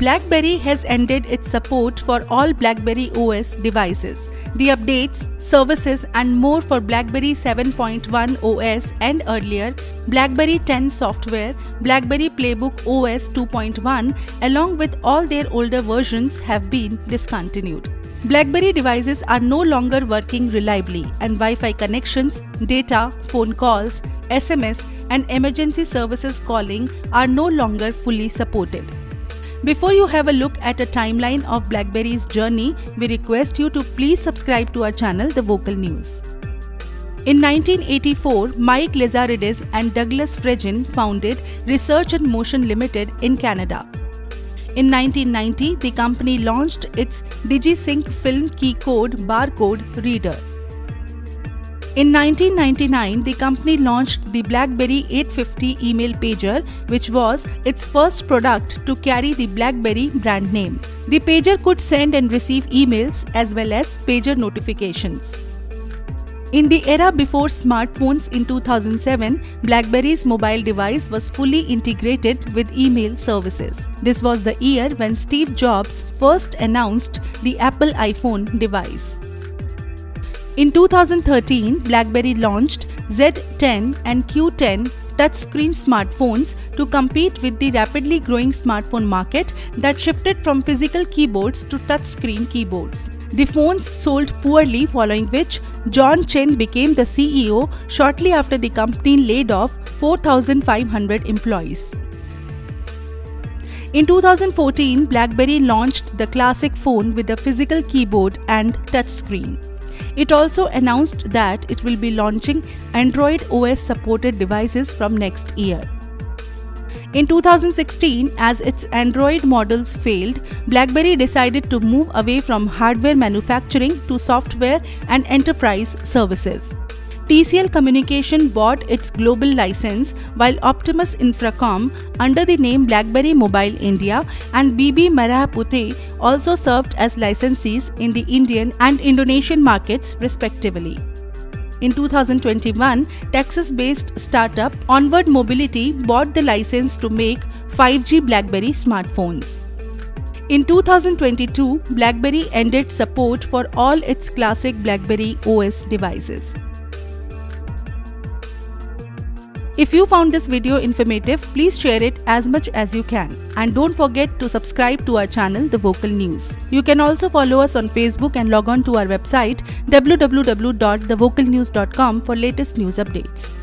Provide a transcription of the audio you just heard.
BlackBerry has ended its support for all BlackBerry OS devices. The updates, services and more for BlackBerry 7.1 OS and earlier, BlackBerry 10 software, BlackBerry Playbook OS 2.1 along with all their older versions have been discontinued. BlackBerry devices are no longer working reliably and Wi-Fi connections, data, phone calls, SMS and emergency services calling are no longer fully supported. Before you have a look at a timeline of BlackBerry's journey, we request you to please subscribe to our channel, The Vocal News. In 1984, Mike Lazaridis and Douglas Fregin founded Research and Motion Limited in Canada. In 1990, the company launched its DigiSync film keycode barcode reader. In 1999, the company launched the BlackBerry 850 email pager, which was its first product to carry the BlackBerry brand name. The pager could send and receive emails as well as pager notifications. In the era before smartphones in 2007, BlackBerry's mobile device was fully integrated with email services. This was the year when Steve Jobs first announced the Apple iPhone device. In 2013, BlackBerry launched Z10 and Q10 touchscreen smartphones to compete with the rapidly growing smartphone market that shifted from physical keyboards to touchscreen keyboards. The phones sold poorly, following which John Chen became the CEO shortly after the company laid off 4,500 employees. In 2014, BlackBerry launched the classic phone with a physical keyboard and touchscreen. It also announced that it will be launching Android OS supported devices from next year. In 2016, as its Android models failed, BlackBerry decided to move away from hardware manufacturing to software and enterprise services. TCL Communication bought its global license, while Optimus Infracom, under the name BlackBerry Mobile India, and BB Merah also served as licensees in the Indian and Indonesian markets respectively. In 2021, Texas-based startup Onward Mobility bought the license to make 5G BlackBerry smartphones. In 2022, BlackBerry ended support for all its classic BlackBerry OS devices. If you found this video informative, please share it as much as you can. And don't forget to subscribe to our channel, The Vocal News. You can also follow us on Facebook and log on to our website www.thevocalnews.com for latest news updates.